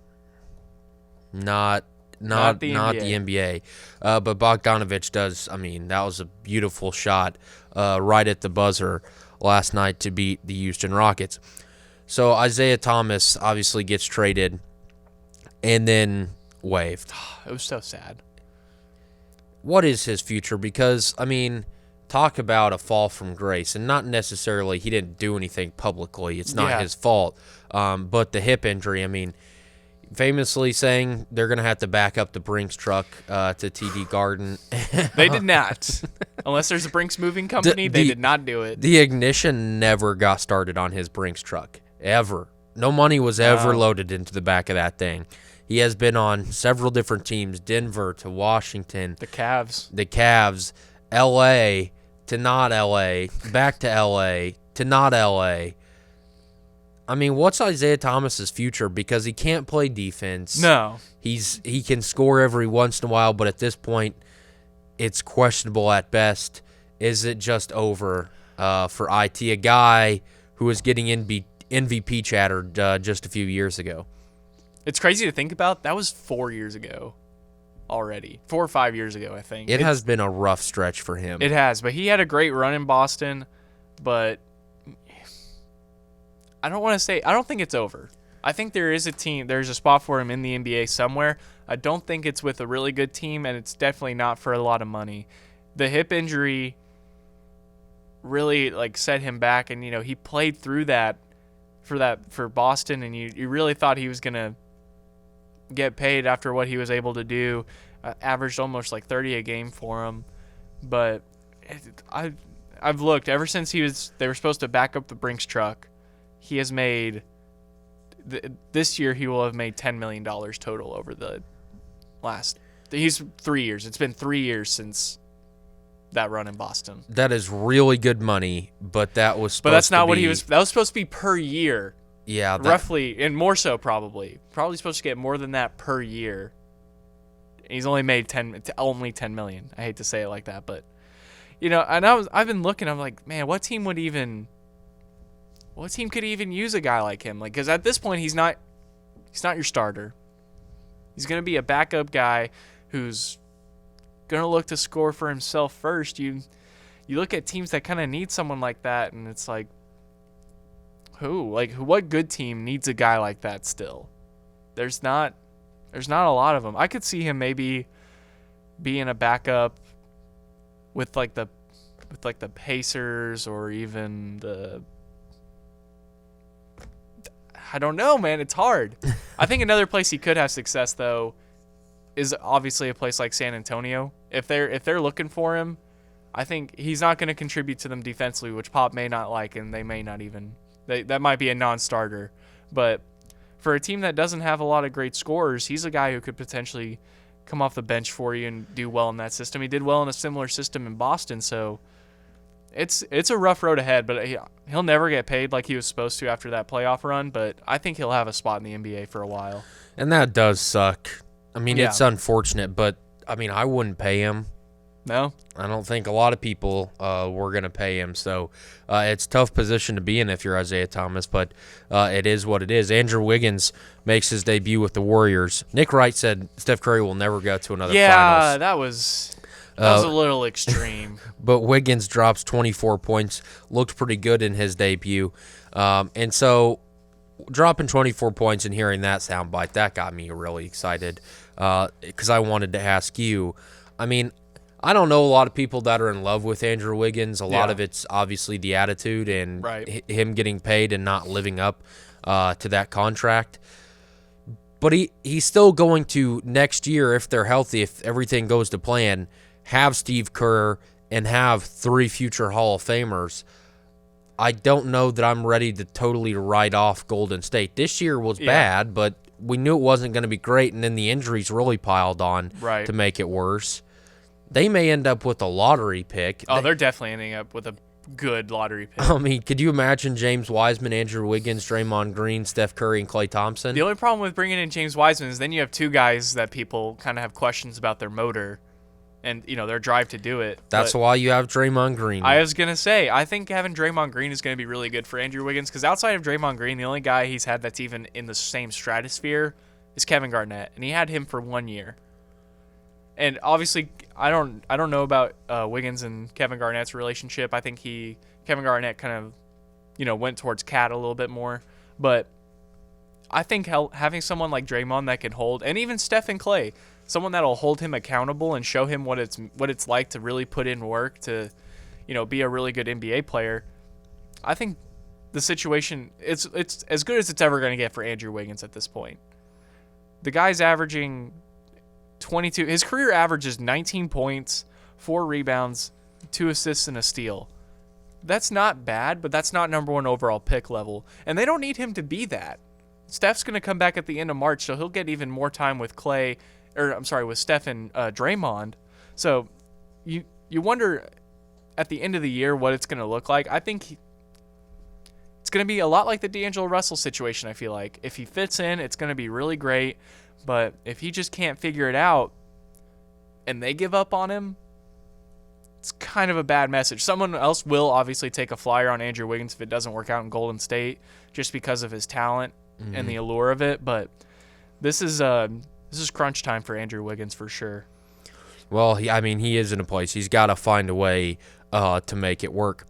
Not the NBA. But Bogdanovich does. I mean, that was a beautiful shot right at the buzzer last night to beat the Houston Rockets. So Isaiah Thomas obviously gets traded and then waived. It was so sad. What is his future? Because, I mean, talk about a fall from grace, and not necessarily he didn't do anything publicly. It's not his fault. But the hip injury, I mean, famously saying they're going to have to back up the Brinks truck to TD Garden. They did not. Unless there's a Brinks moving company, they did not do it. The ignition never got started on his Brinks truck, ever. No money was ever loaded into the back of that thing. He has been on several different teams, Denver to Washington. The Cavs. L.A. to not L.A., back to L.A. to not L.A. I mean, what's Isaiah Thomas's future? Because he can't play defense. No. He can score every once in a while, but at this point, it's questionable at best. Is it just over for IT, a guy who was getting MVP chatter just a few years ago? It's crazy to think about. That was 4 years ago already. 4 or 5 years ago, I think. It has been a rough stretch for him. It has, but he had a great run in Boston, but I don't think it's over. I think there's a spot for him in the NBA somewhere. I don't think it's with a really good team, and it's definitely not for a lot of money. The hip injury really set him back, and he played through that for Boston, and you really thought he was gonna get paid after what he was able to do. Averaged almost 30 a game for him, but I've looked ever since they were supposed to back up the Brinks truck. He has made this year he will have made $10 million total over the last. He's 3 years. It's been 3 years since that run in Boston. That is really good money, but that was supposed But that's not to what be, he was. That was supposed to be per year. Yeah, Roughly, and more so probably. Probably supposed to get more than that per year. He's only made $10 million. I hate to say it like that, but and I've been looking. I'm like, man, what team could even use a guy like him? Because at this point, he's not your starter. He's going to be a backup guy who's going to look to score for himself first. You look at teams that kind of need someone like that, and it's like, what good team needs a guy like that still? There's not a lot of them. I could see him maybe being a backup with the Pacers or even I don't know, man. It's hard. I think another place he could have success though is obviously a place like San Antonio. If they're looking for him, I think he's not going to contribute to them defensively, which Pop may not like, and they may not even. That might be a non-starter. But for a team that doesn't have a lot of great scorers, he's a guy who could potentially come off the bench for you and do well in that system. He did well in a similar system in Boston, so it's a rough road ahead. But he'll never get paid like he was supposed to after that playoff run. But I think he'll have a spot in the NBA for a while. And that does suck. I mean, Yeah. it's unfortunate, but I mean, I wouldn't pay him. No? I don't think a lot of people were going to pay him. So it's a tough position to be in if you're Isaiah Thomas, but it is what it is. Andrew Wiggins makes his debut with the Warriors. Nick Wright said Steph Curry will never go to another finals. That was a little extreme. But Wiggins drops 24 points, looked pretty good in his debut. And so dropping 24 points and hearing that soundbite, that got me really excited because I wanted to ask you, I mean, I don't know a lot of people that are in love with Andrew Wiggins. A lot of it's obviously the attitude and him getting paid and not living up to that contract. But he's still going to, next year, if they're healthy, if everything goes to plan, have Steve Kerr and have 3 future Hall of Famers. I don't know that I'm ready to totally write off Golden State. This year was bad, but we knew it wasn't going to be great, and then the injuries really piled on to make it worse. They may end up with a lottery pick. Oh, they're definitely ending up with a good lottery pick. I mean, could you imagine James Wiseman, Andrew Wiggins, Draymond Green, Steph Curry, and Klay Thompson? The only problem with bringing in James Wiseman is then you have 2 guys that people kind of have questions about their motor and, their drive to do it. That's why you have Draymond Green. I was going to say, I think having Draymond Green is going to be really good for Andrew Wiggins because outside of Draymond Green, the only guy he's had that's even in the same stratosphere is Kevin Garnett, and he had him for 1 year. And obviously, I don't know about Wiggins and Kevin Garnett's relationship. I think Kevin Garnett kind of, went towards Cat a little bit more. But I think having someone like Draymond that can hold, and even Steph and Klay, someone that'll hold him accountable and show him what it's like to really put in work to, be a really good NBA player. I think the situation it's as good as it's ever going to get for Andrew Wiggins at this point. The guy's averaging 22. His career average is 19 points, 4 rebounds, 2 assists, and a steal. That's not bad, but that's not number 1 overall pick level. And they don't need him to be that. Steph's going to come back at the end of March, so he'll get even more time with with Steph and Draymond. So you wonder at the end of the year what it's going to look like. I think it's going to be a lot like the D'Angelo Russell situation, I feel like. If he fits in, it's going to be really great. But if he just can't figure it out and they give up on him, it's kind of a bad message. Someone else will obviously take a flyer on Andrew Wiggins if it doesn't work out in Golden State just because of his talent and the allure of it. But this is crunch time for Andrew Wiggins for sure. Well, he is in a place. He's got to find a way to make it work.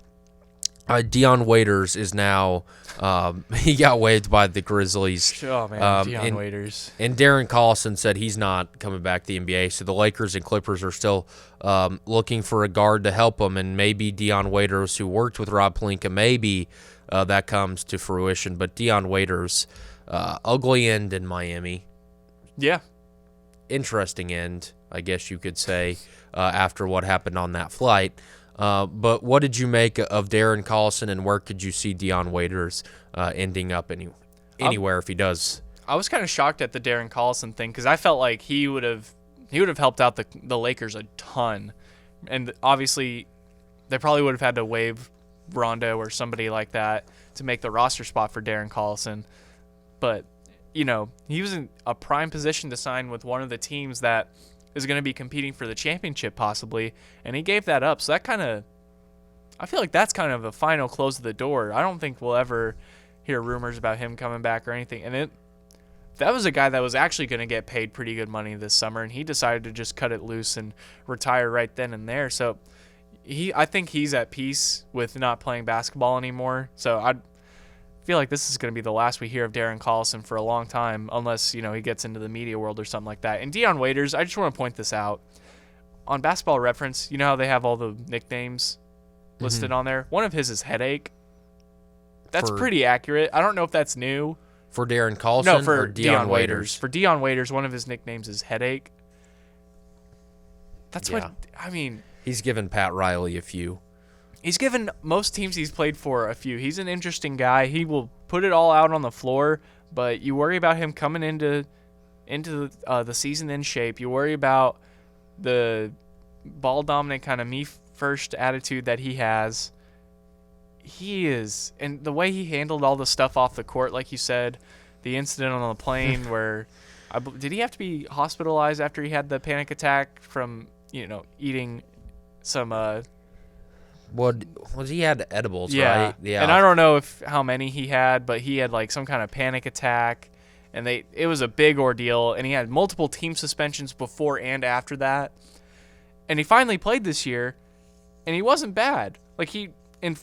Dion Waiters is now he got waived by the Grizzlies. Oh, man, Dion Waiters. And Darren Collison said he's not coming back to the NBA, so the Lakers and Clippers are still looking for a guard to help them, and maybe Dion Waiters, who worked with Rob Pelinka, maybe that comes to fruition. But Dion Waiters, ugly end in Miami. Yeah. Interesting end, I guess you could say, after what happened on that flight. But what did you make of Darren Collison, and where could you see Dion Waiters ending up anywhere if he does? I was kind of shocked at the Darren Collison thing because I felt like he would have helped out the Lakers a ton, and obviously they probably would have had to waive Rondo or somebody like that to make the roster spot for Darren Collison. But he was in a prime position to sign with one of the teams that is going to be competing for the championship possibly, and he gave that up. So I feel like that's kind of a final close of the door. I don't think we'll ever hear rumors about him coming back or anything. And that was a guy that was actually going to get paid pretty good money this summer, and he decided to just cut it loose and retire right then and there. So I think he's at peace with not playing basketball anymore. So I feel like this is going to be the last we hear of Darren Collison for a long time, unless, you know, he gets into the media world or something like that. And Dion Waiters, I just want to point this out. On Basketball Reference, you know how they have all the nicknames listed on there? One of his is Headache. That's pretty accurate. I don't know if that's new. For Darren Collison? No, for or Dion Waiters. For Dion Waiters, one of his nicknames is Headache. That's Yeah. what, I mean, He's given Pat Riley a few. he's given most teams he's played for a few. He's an interesting guy. He will put it all out on the floor, but you worry about him coming into the season in shape. You worry about the ball dominant kind of me first attitude that he has. He is, and the way he handled all the stuff off the court, like you said, the incident on the plane where did he have to be hospitalized after he had the panic attack from, you know, eating some What was he had edibles, yeah. right? Yeah. And I don't know how many he had, but he had like some kind of panic attack, and it was a big ordeal, and he had multiple team suspensions before and after that. And he finally played this year, and he wasn't bad. Like in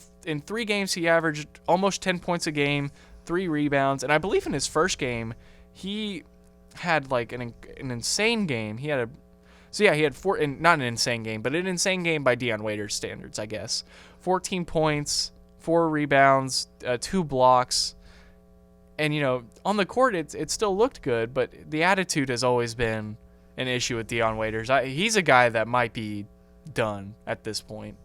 3 games he averaged almost 10 points a game, 3 rebounds, and I believe in his first game he had like an insane game. He had not an insane game, but an insane game by Dion Waiters standards, I guess. 14 points, 4 rebounds, 2 blocks. And, you know, on the court, it still looked good, but the attitude has always been an issue with Dion Waiters. He's a guy that might be done at this point.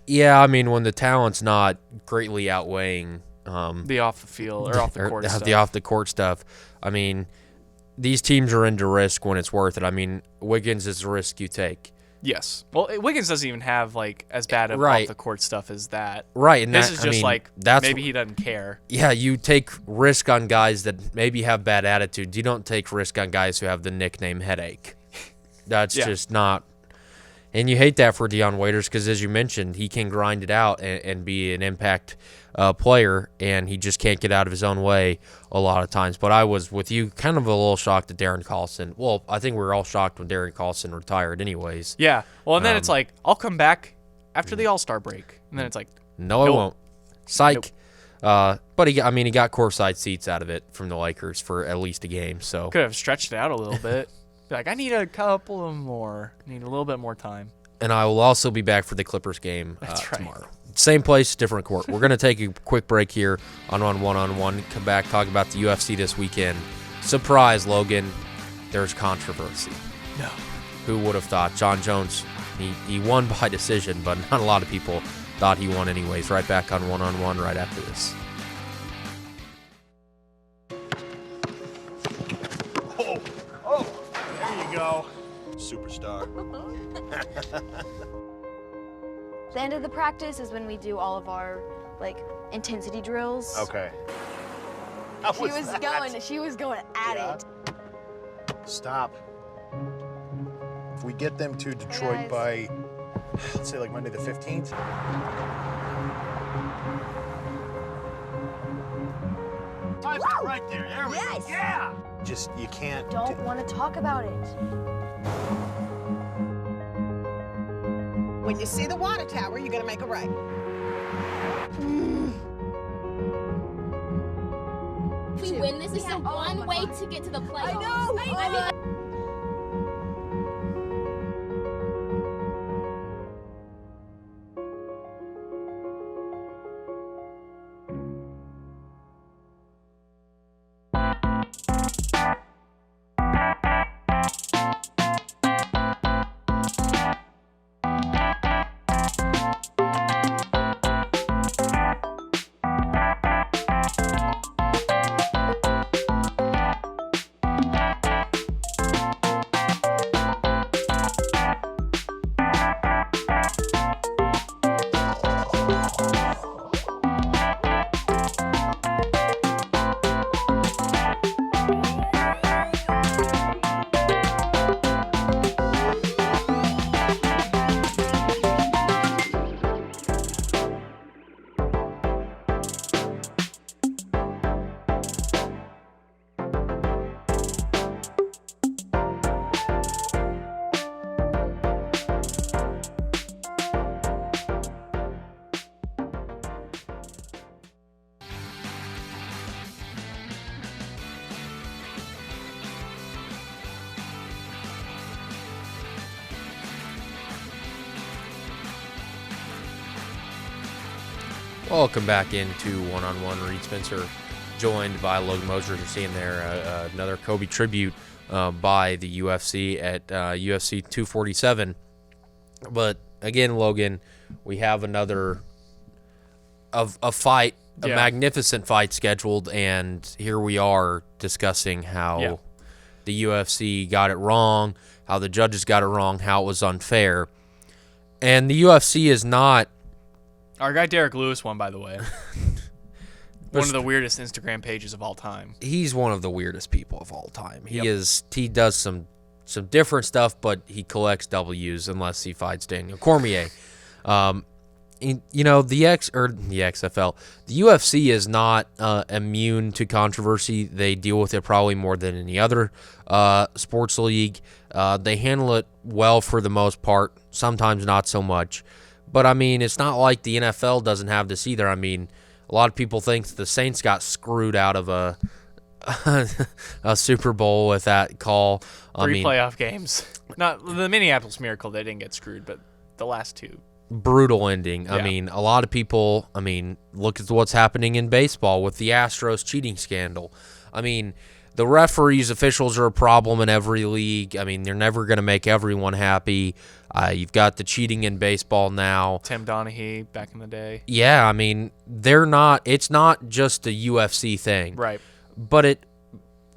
Yeah, I mean, when the talent's not greatly outweighing The off the field or off the court stuff. the off the court stuff, I mean, these teams are into risk when it's worth it. I mean, Wiggins is a risk you take. Yes. Well, Wiggins doesn't even have like as bad of Right. off the court stuff as that. Right, and This that, is I just mean, like that's maybe he doesn't care. Yeah, you take risk on guys that maybe have bad attitudes. You don't take risk on guys who have the nickname Headache. That's Yeah. just not. And you hate that for Dion Waiters because, as you mentioned, he can grind it out and be an impact player, and he just can't get out of his own way a lot of times. But I was with you, kind of a little shocked at Darren Collison. Well, I think we were all shocked when Darren Collison retired anyways. Yeah. Well, and then it's like, I'll come back after the All-Star break. And then it's like, No, I Nope. won't. Psych. But he got courtside seats out of it from the Lakers for at least a game. So could have stretched it out a little bit. Be like, I need a couple of more. I need a little bit more time. and I will also be back for the Clippers game That's right. tomorrow. Same place, different court. We're going to take a quick break here on One-on-One. Come back, talk about the UFC this weekend. Surprise, Logan. There's controversy. No. Who would have thought? John Jones, he won by decision, but not a lot of people thought he won anyways. Right back on One right after this. There you go. Superstar. The end of the practice is when we do all of our like intensity drills. Okay. She was going at it. Stop. If we get them to Detroit by, let's say like Monday the 15th. Time's right there. There we go. Yeah. Just, you can't. Don't want to talk about it. When you see the water tower, you're gonna make a right. If we win this, we have one way to get to the playoffs. I know. Welcome back into One-on-One. Reed Spencer, joined by Logan Moser. You're seeing there another Kobe tribute by the UFC at UFC 247. But again, Logan, we have another a fight, a magnificent fight scheduled, and here we are discussing how the UFC got it wrong, how the judges got it wrong, how it was unfair. And the UFC is not... Our guy Derek Lewis won, by the way. One of the weirdest Instagram pages of all time. He's one of the weirdest people of all time. He does some different stuff, but he collects W's unless he fights Daniel Cormier. The XFL, the UFC is not immune to controversy. They deal with it probably more than any other sports league. They handle it well for the most part, sometimes not so much. But, I mean, it's not like the NFL doesn't have this either. I mean, a lot of people think the Saints got screwed out of a Super Bowl with that call. Three playoff games. Not the Minneapolis Miracle, they didn't get screwed, but the last two. Brutal ending. Yeah. I mean, a lot of people, look at what's happening in baseball with the Astros cheating scandal. I mean, the referees, officials are a problem in every league. I mean, they're never going to make everyone happy. You've got the cheating in baseball now. Tim Donaghy back in the day. Yeah, I mean, it's not just a UFC thing. Right. But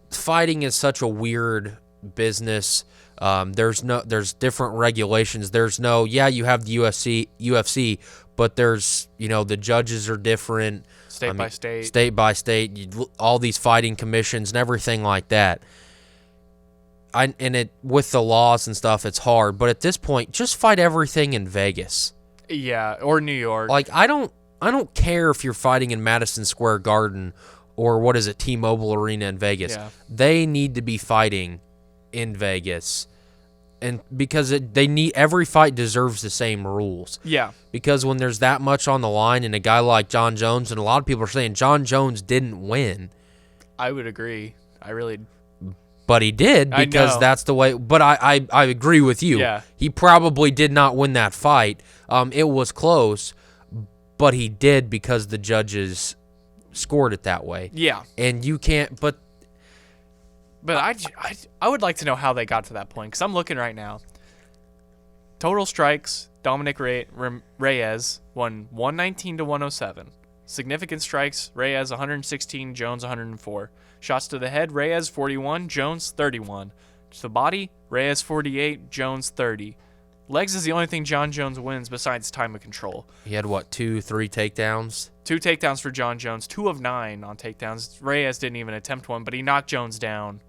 fighting is such a weird business. There's different regulations. You have the UFC, but there's, the judges are different. State by state, all these fighting commissions and everything like that. With the laws and stuff, it's hard. But at this point, just fight everything in Vegas. Yeah, or New York. Like, I don't care if you're fighting in Madison Square Garden or T-Mobile Arena in Vegas. Yeah. They need to be fighting in Vegas. And because every fight deserves the same rules. Yeah. Because when there's that much on the line and a guy like John Jones, and a lot of people are saying John Jones didn't win. I would agree. But he did, because that's the way. But I agree with you. Yeah. He probably did not win that fight. It was close, but he did because the judges scored it that way. Yeah. And you can't, but I would like to know how they got to that point, because I'm looking right now. Total strikes, Dominic Reyes won 119 to 107. Significant strikes, Reyes 116, Jones 104. Shots to the head, Reyes 41, Jones 31. To the body, Reyes 48, Jones 30. Legs is the only thing John Jones wins besides time of control. he had, 2, 3 takedowns? 2 takedowns for John Jones, 2 of 9 on takedowns. Reyes didn't even attempt one, but he knocked Jones down,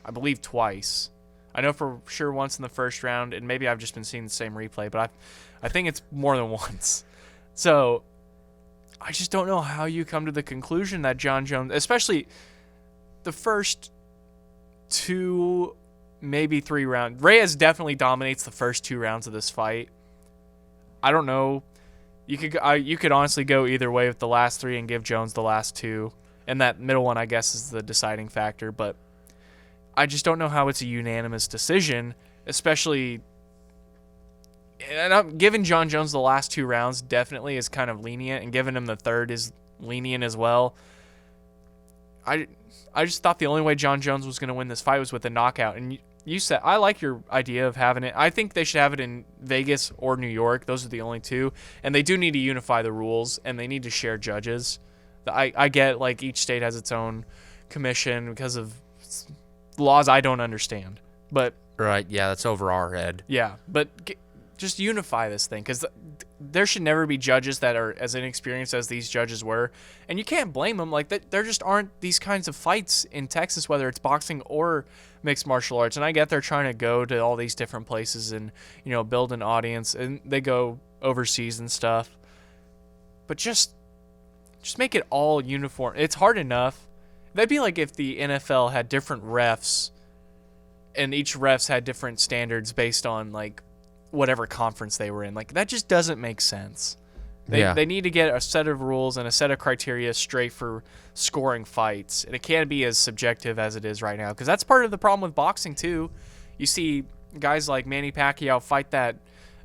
I believe, twice. I know for sure once in the first round, and maybe I've just been seeing the same replay, but I think it's more than once. So I just don't know how you come to the conclusion that John Jones, especially the first 2, maybe 3 rounds. Reyes definitely dominates the first 2 rounds of this fight. I don't know. You could honestly go either way with the last 3 and give Jones the last 2, and that middle one, I guess, is the deciding factor. But I just don't know how it's a unanimous decision, especially. And I'm giving John Jones the last 2 rounds definitely is kind of lenient, and giving him the third is lenient as well. I just thought the only way John Jones was going to win this fight was with a knockout. And you said, I like your idea of having it. I think they should have it in Vegas or New York. Those are the only 2. And they do need to unify the rules, and they need to share judges. I get, like, each state has its own commission because of laws I don't understand. But Right, yeah, that's over our head. yeah, but just unify this thing, because there should never be judges that are as inexperienced as these judges were, and you can't blame them. Like, there just aren't these kinds of fights in Texas, whether it's boxing or mixed martial arts. And I get they're trying to go to all these different places and, build an audience, and they go overseas and stuff. But just make it all uniform. It's hard enough. That'd be like if the NFL had different refs, and each refs had different standards based on, like, whatever conference they were in. Like, that just doesn't make sense. They need to get a set of rules and a set of criteria straight for scoring fights, and it can't be as subjective as it is right now, because that's part of the problem with boxing too. You see guys like Manny Pacquiao fight that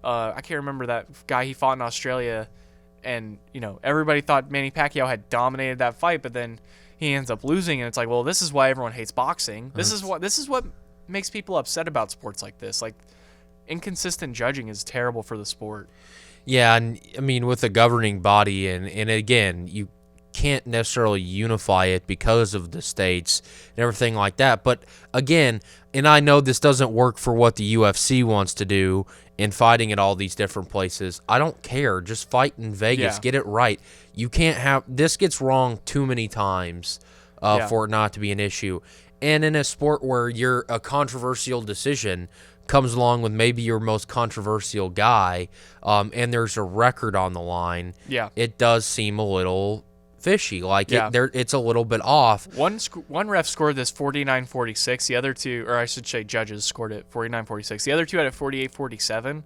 I can't remember that guy he fought in Australia, And, everybody thought Manny Pacquiao had dominated that fight, but then he ends up losing, and it's like, well, this is why everyone hates boxing. This is what makes people upset about sports like this. Like, inconsistent judging is terrible for the sport. Yeah, and I mean, with the governing body, and again, you can't necessarily unify it because of the states and everything like that. But again, and I know this doesn't work for what the UFC wants to do in fighting at all these different places. I don't care. Just fight in Vegas. Yeah. Get it right. You can't have this gets wrong too many times for it not to be an issue. And in a sport where a controversial decision comes along with maybe your most controversial guy, and there's a record on the line, it does seem a little fishy. Like it's a little bit off. One ref scored this 49-46. The other two, or I should say judges, scored it 49-46. The other two had it 48-47.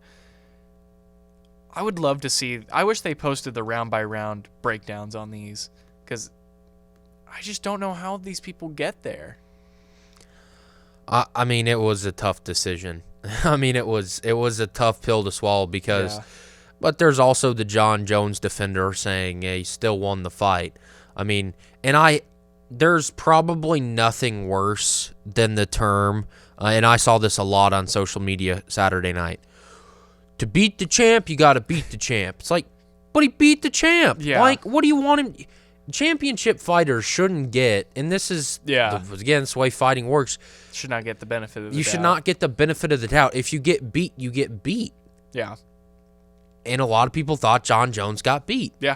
I would love to see. I wish they posted the round-by-round breakdowns on these, because I just don't know how these people get there. I mean, it was a tough decision. I mean, it was a tough pill to swallow because, but there's also the John Jones defender saying he still won the fight. I mean, and there's probably nothing worse than the term, and I saw this a lot on social media Saturday night. To beat the champ, you got to beat the champ. It's like, but he beat the champ. Yeah. Like, what do you want him? Championship fighters shouldn't get, and this is again, this way fighting works. Should not get the benefit of the doubt. You should not get the benefit of the doubt. If you get beat, you get beat. Yeah. And a lot of people thought John Jones got beat. Yeah.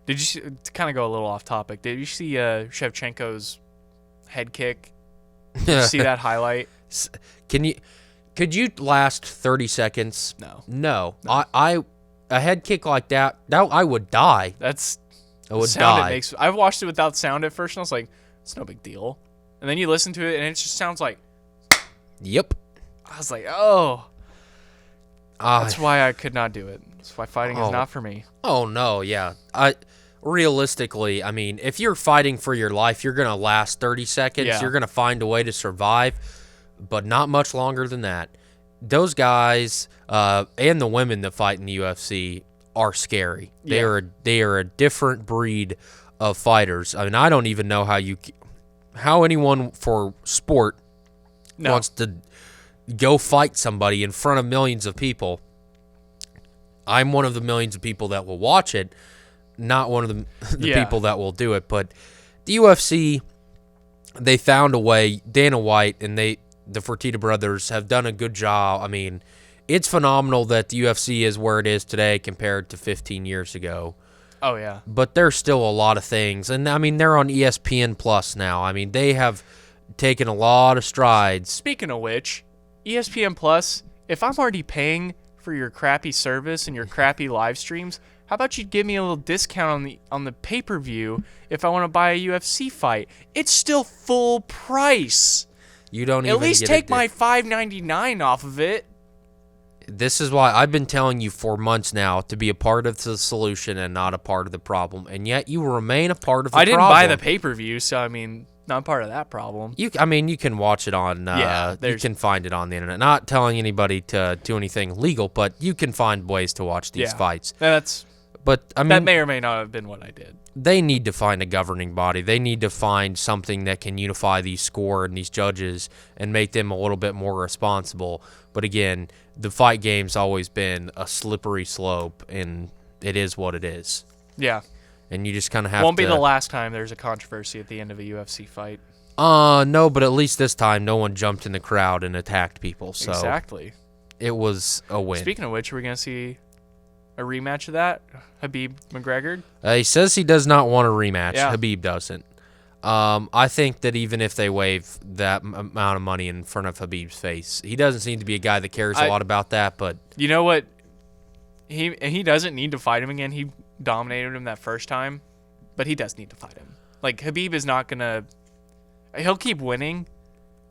Did you see, to kind of go a little off topic? Did you see Shevchenko's head kick? Did you see that highlight? Could you last 30 seconds? No. A head kick like that, I would die. I would die. I watched it without sound at first, and I was like, it's no big deal. And then you listen to it, and it just sounds like. Yep. I was like, oh. That's why I could not do it. That's why fighting is not for me. Oh no, yeah. Realistically, I mean, if you're fighting for your life, you're gonna last 30 seconds. Yeah. You're gonna find a way to survive, but not much longer than that. Those guys and the women that fight in the UFC are scary. They are a different breed of fighters. I mean, I don't even know how anyone for sport wants to go fight somebody in front of millions of people. I'm one of the millions of people that will watch it, not one of the people that will do it. But the UFC, they found a way. Dana White and the Fertitta brothers have done a good job. I mean, it's phenomenal that the UFC is where it is today compared to 15 years ago. Oh, yeah. But there's still a lot of things. And, I mean, they're on ESPN Plus now. I mean, they have taken a lot of strides. Speaking of which, ESPN Plus, if I'm already paying for your crappy service and your crappy live streams, how about you give me a little discount on the pay-per-view if I want to buy a UFC fight? It's still full price. You don't At even least get take my $5.99 off of it. This is why I've been telling you for months now to be a part of the solution and not a part of the problem, and yet you remain a part of the problem. I didn't buy the pay-per-view, so I mean, not part of that problem. You can watch it on. You can find it on the internet. Not telling anybody to do anything legal, but you can find ways to watch these fights. But I mean, that may or may not have been what I did. They need to find a governing body. They need to find something that can unify these score and these judges and make them a little bit more responsible. But again, the fight game's always been a slippery slope, and it is what it is. Yeah. And you just kind of have to... Won't be the last time there's a controversy at the end of a UFC fight. No, but at least this time no one jumped in the crowd and attacked people. So exactly. It was a win. Speaking of which, we're going to see a rematch of that? Habib McGregor? He says he does not want a rematch. Yeah. Habib doesn't. I think that even if they waive that amount of money in front of Habib's face, he doesn't seem to be a guy that cares a lot about that. But you know what? He doesn't need to fight him again. He dominated him that first time, but he does need to fight him. Like, Habib is not going to... He'll keep winning,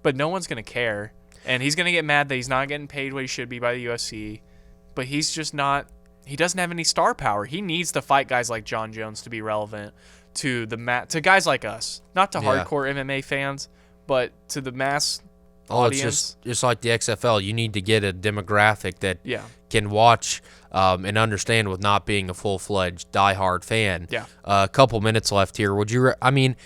but no one's going to care. And he's going to get mad that he's not getting paid what he should be by the UFC. But he's just not... He doesn't have any star power. He needs to fight guys like John Jones to be relevant to to guys like us. Not to hardcore MMA fans, but to the mass audience. It's just like the XFL. You need to get a demographic that can watch and understand with not being a full-fledged diehard fan. Yeah. A couple minutes left here. I mean,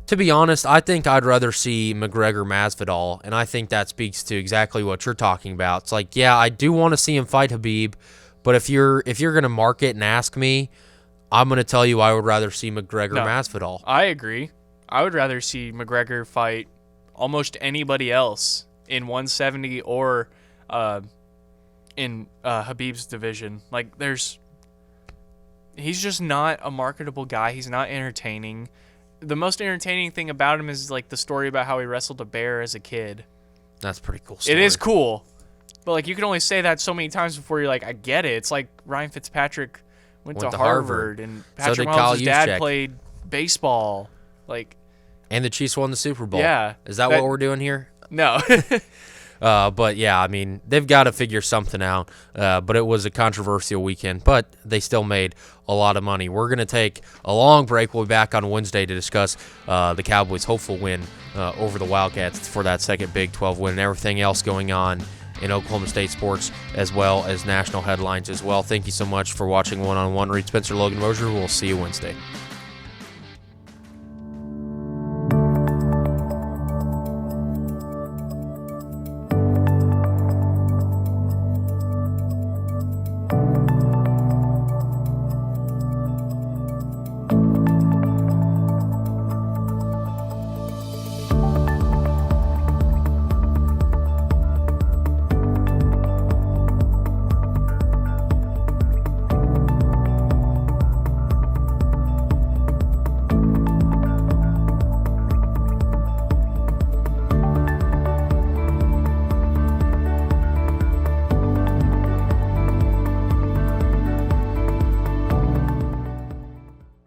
to be honest, I think I'd rather see McGregor Masvidal, and I think that speaks to exactly what you're talking about. It's like, yeah, I do want to see him fight Khabib, but if you're gonna mark it and ask me, I'm gonna tell you I would rather see McGregor Masvidal. I agree. I would rather see McGregor fight almost anybody else in 170 or in Khabib's division. Like, he's just not a marketable guy. He's not entertaining. The most entertaining thing about him is like the story about how he wrestled a bear as a kid. That's a pretty cool story. It is cool, but like you can only say that so many times before you're like, I get it. It's like Ryan Fitzpatrick went to Harvard, and Patrick Mahomes' dad played baseball. Like, and the Chiefs won the Super Bowl. Yeah, is that what we're doing here? No. But yeah, I mean, they've got to figure something out. But it was a controversial weekend, but they still made a lot of money. We're going to take a long break. We'll be back on Wednesday to discuss the Cowboys' hopeful win over the Wildcats for that second Big 12 win and everything else going on in Oklahoma State sports, as well as national headlines as well. Thank you so much for watching One-on-One. Reed Spencer, Logan Mosier. We'll see you Wednesday.